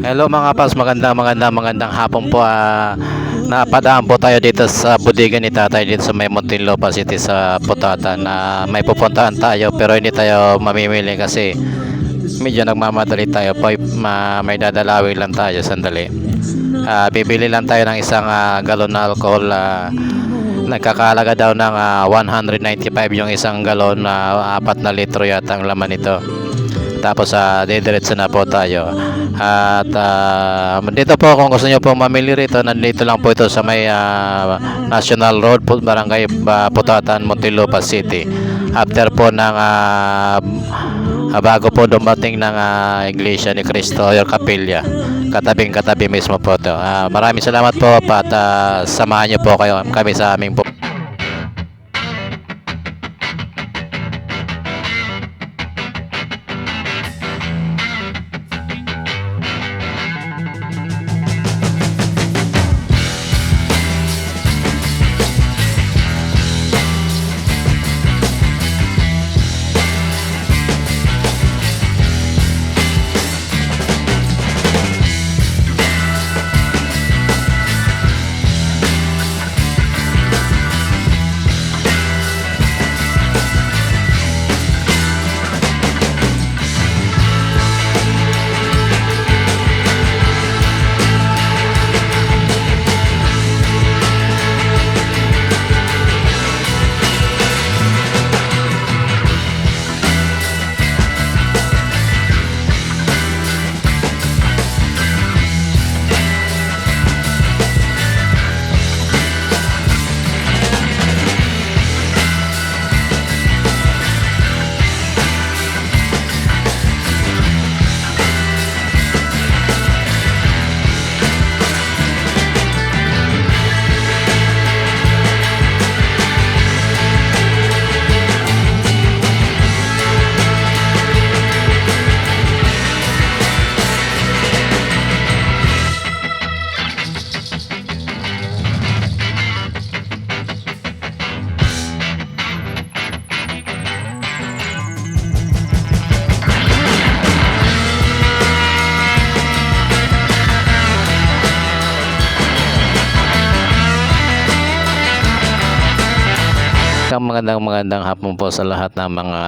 Hello mga paps, magandang hapon po. Napadaan po tayo dito sa bodega ni Tatay dito sa may Muntinlupa City sa Putatan. May pupuntahan tayo pero hindi tayo mamimili kasi medyo nagmamadali tayo po. May dadalawin lang tayo sandali. Bibili lang tayo ng isang galon na alcohol. Nagkakalaga daw ng 195 yung isang galon na 4 na litro yata ang laman nito. Tapos didiretso na po tayo. At dito po kung gusto nyo po mamili rito, nandito lang po ito sa may National Road po, Barangay Putatan, Muntinlupa City. After po ng bago po dumating ng Iglesia ni Cristo o Kapilya. Katabing-katabi mismo po ito. Maraming salamat po at samahan nyo po kami sa aming po. Magandang hapon po sa lahat ng mga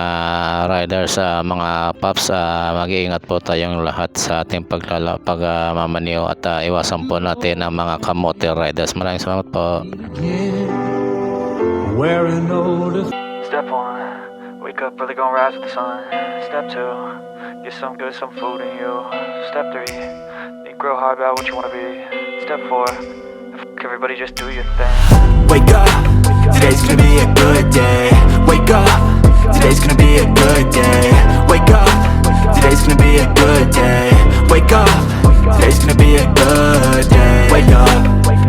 riders, mga paps. Mag-iingat po tayong lahat sa ating pagmamaniho at iwasan po natin ang mga kamote riders. Maraming salamat po. Step 1, wake up early, gonna rise with the sun. Step 2, get some good, some food in you. Step 3, think real hard about what you wanna be. Step 4, everybody just do your thing. Wake up, today's gonna be a good day. Wake up, today's gonna be a good day. Wake up, today's gonna be a good day. Wake up, today's gonna be a good day. Wake up,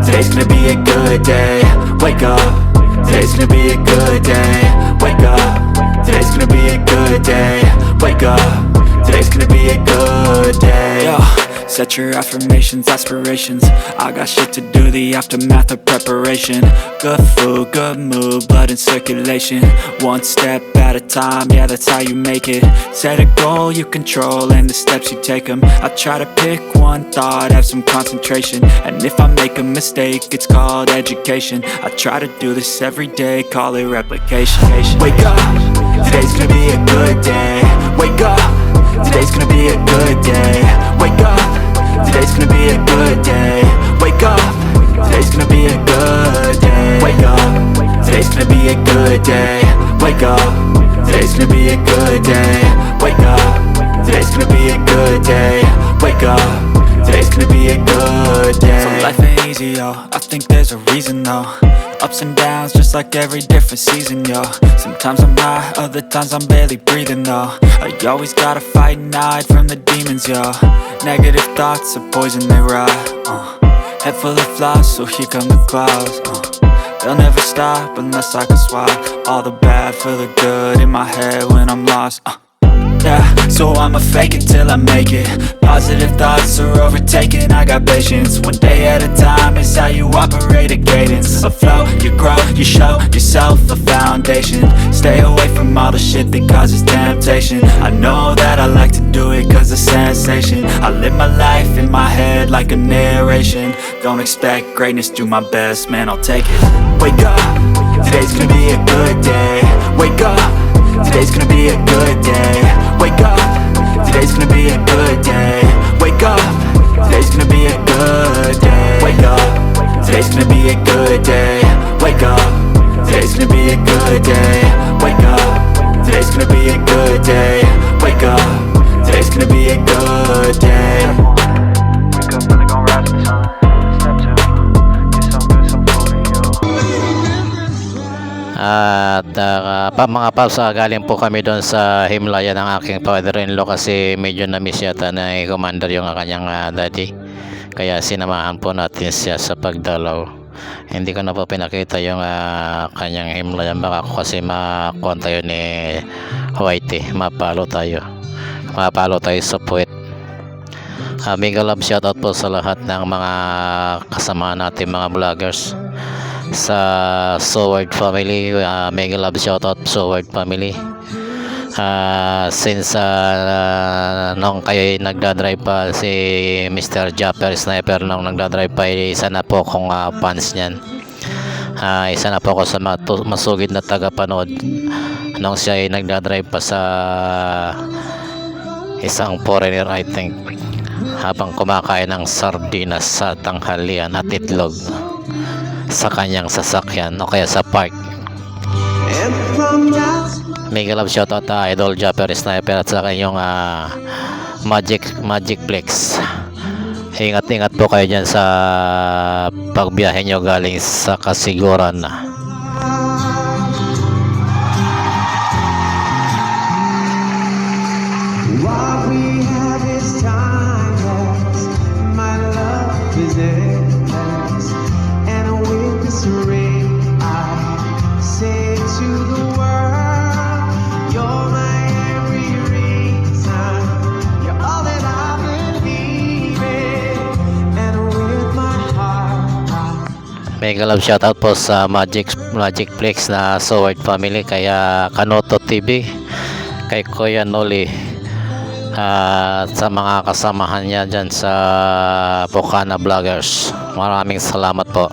today's gonna be a good day. Wake up, today's gonna be a good day. Wake up, today's gonna be a good day. Wake up, today's gonna be a good day. Yo. Set your affirmations, aspirations. I got shit to do, the aftermath of preparation. Good food, good mood, blood in circulation. One step at a time, yeah, that's how you make it. Set a goal you control and the steps you take them. I try to pick one thought, have some concentration. And if I make a mistake, it's called education. I try to do this every day, call it replication. Wake up, today's gonna be a good day. Wake up, today's gonna be a good day. Wake up, today's gonna be a good day. Wake up, today's gonna be a good day. Wake up, today's gonna be a good day. Wake up, today's gonna be a good day. Wake up, today's gonna be a good day. Wake up, today's gonna be a good day. So life ain't easy, yo, I think there's a reason though. Ups and downs, just like every different season, yo. Sometimes I'm high, other times I'm barely breathing, though. I always gotta fight and hide from the demons, yo. Negative thoughts are poison, they rot. Head full of flies, so here come the clouds. They'll never stop unless I can swap all the bad for the good in my head when I'm lost. Yeah, so I'ma fake it till I make it. Positive thoughts are overtaken, I got patience. One day at a time is how you operate a cadence. A flow, you grow, you show yourself a foundation. Stay away from all the shit that causes temptation. I know that I like to do it cause it's sensation. I live my life in my head like a narration. Don't expect greatness, do my best, man, I'll take it. Wake up, today's gonna be a good day. Wake up, today's gonna be a good day. Wake up, today's gonna be a good day. Wake up, today's gonna be a good day. Wake up, today's gonna be a good day. Wake up, today's gonna be a good day. Wake up, today's gonna be a good day. Wake up, today's gonna be a good day. Wake up, really gon' rise with the sun. Step two, get some good, some food in you. At mga paps, galing po kami doon sa Himlaya ng aking father-in-law kasi medyo na-miss yata na commander yung kanyang daddy. Kaya sinamahan po natin siya sa pagdalaw. Hindi ko na po pinakita yung kanyang Himlaya baka kasi makuha tayo ni Whitey. Mapalo tayo sa puwet. Mega love shoutout po sa lahat ng mga kasama natin mga vloggers sa Soward family. Mega love shoutout Soward family. Since nung kayo nagdadrive pa si Mr. Japper Sniper nung nagdadrive pa, isa na po akong fans niyan. Isa na po ako sa masugid na tagapanood nung siya ay nagdadrive pa sa isang foreigner I think, habang kumakain ng sardinas sa tanghalian at itlog sa kanyang sasakyan o kaya sa park. Mega love shoutout Idol Japper Sniper at sa kanyang Magic Flex. Ingat po kayo dyan sa pagbiyahe nyo galing sa Kasiguran. What we have is timeless. My love is endless. And with this ring, I say to the world, you're my every reason. You're all that I believe in. And with my heart, Mega love shoutout po sa Magic Flex na Soward family, kaya Kanoto TV, kay Kuya Noli, sa mga kasamahan niya dyan sa Bukana Vloggers. Maraming salamat po.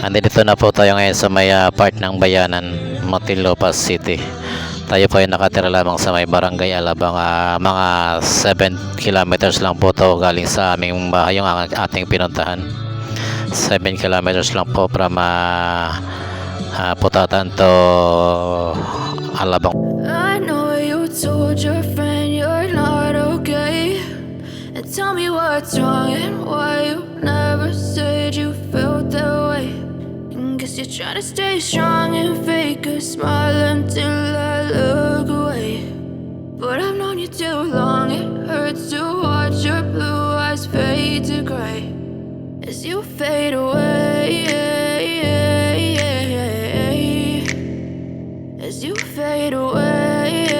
Andito na po tayo ngayon sa may part ng bayanan, Muntinlupa City. Tayo po ay nakatira lamang sa may Barangay Alabang. Mga 7 kilometers lang po to galing sa aming bahay yung ating pinuntahan. 7 kilometers lang po from Putatan to Alabang. I know you told your friend you're not okay, and tell me what's wrong and why you never said you felt that way. And guess you're trying to stay strong and fake a smile until I look away. But I've known you too long, it hurts to watch your blue eyes fade to gray as you fade away, as you fade away.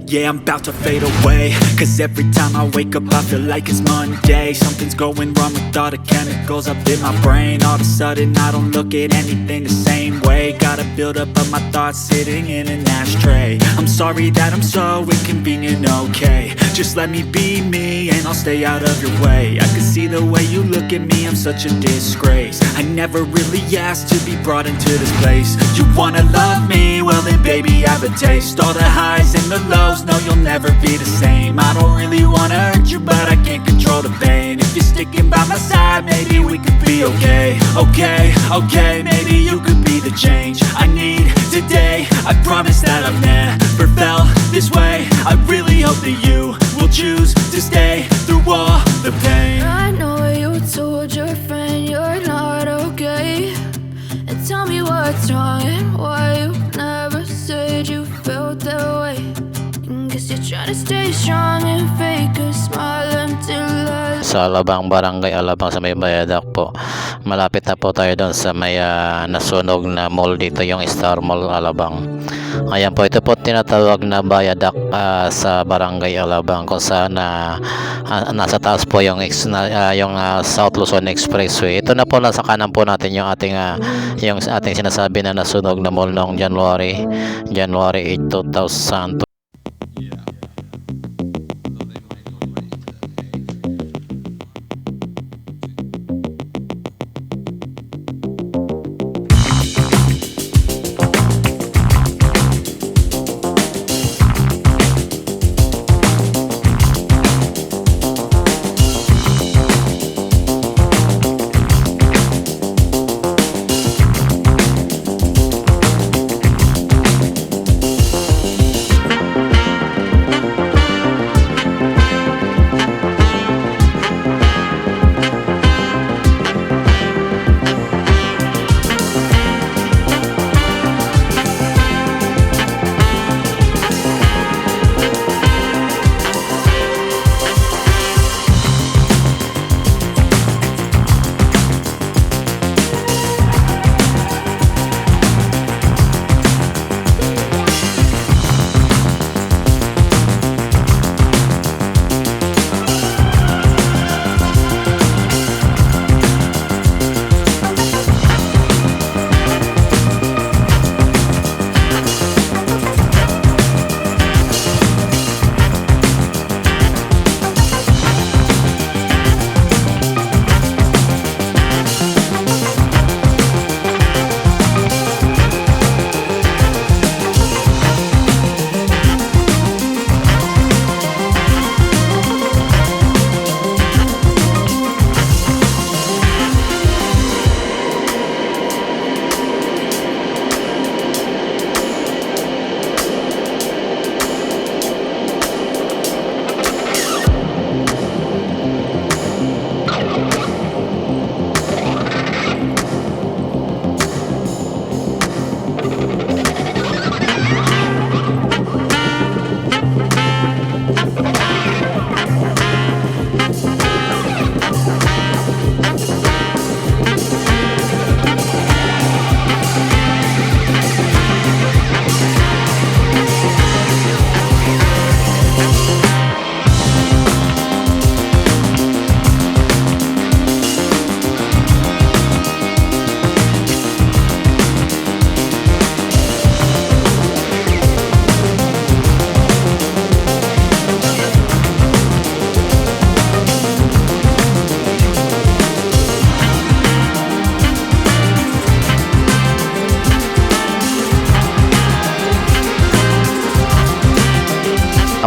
Yeah, I'm about to fade away, cause every time I wake up I feel like it's Monday. Something's going wrong with all the chemicals up in my brain. All of a sudden I don't look at anything the same way. Gotta build up of my thoughts sitting in an ashtray. I'm sorry that I'm so inconvenient, okay. Just let me be me and I'll stay out of your way. I can see the way you look at me, I'm such a disgrace. I never really asked to be brought into this place. You wanna love me? Well then baby I have a taste. All the highs and the lows, no you'll never be the same. I don't really wanna hurt you but I can't control the pain. If you're sticking by my side maybe we could be okay. Okay, maybe you could be the change I need today. I promise that I've never felt this way. I really hope that you will choose to stay through all the pain. I know you told your friend you're not okay, and tell me what's wrong and why you never said you felt that way. And guess you're trying to stay strong and fake a smile until I sa Alabang, Barangay Alabang sa may Bayadak po. Malapit na po tayo doon sa may nasunog na mall dito, yung Star Mall Alabang. Ayan po, ito po tinatawag na Bayadak sa Barangay Alabang, kung saan nasa taas po yung South Luzon Expressway. Ito na po, nasa kanan po natin yung ating sinasabi na nasunog na mall noong January 8, 2000.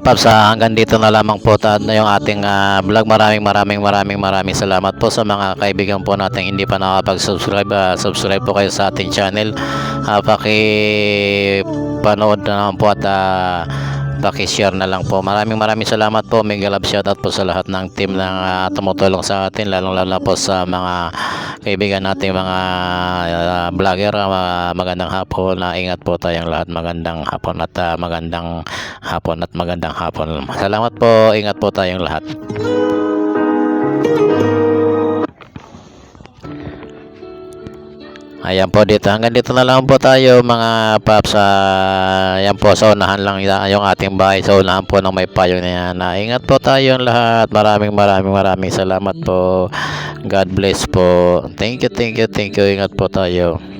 Paps, hanggang dito na lamang po yung ating vlog. Maraming salamat po sa mga kaibigan po natin hindi pa nakapag-subscribe. Subscribe po kayo sa ating channel. Paki-panood na lang po at paki-share na lang po. Maraming salamat po. Mega love shoutout po sa lahat ng team na tumutulong sa atin, lalong lalo po sa mga kaibigan natin, mga vlogger. Magandang hapon. Ingat po tayong lahat. Magandang hapon at magandang hapon. Salamat po. Ingat po tayong lahat. Ayan po, hanggang dito na lang po tayo mga paps. Ayan po, sa unahan lang yung ating bahay, sa unahan po ng may payong na yan. Ingat po tayong lahat. Maraming salamat po. God bless po. Thank you. Ingat po tayo.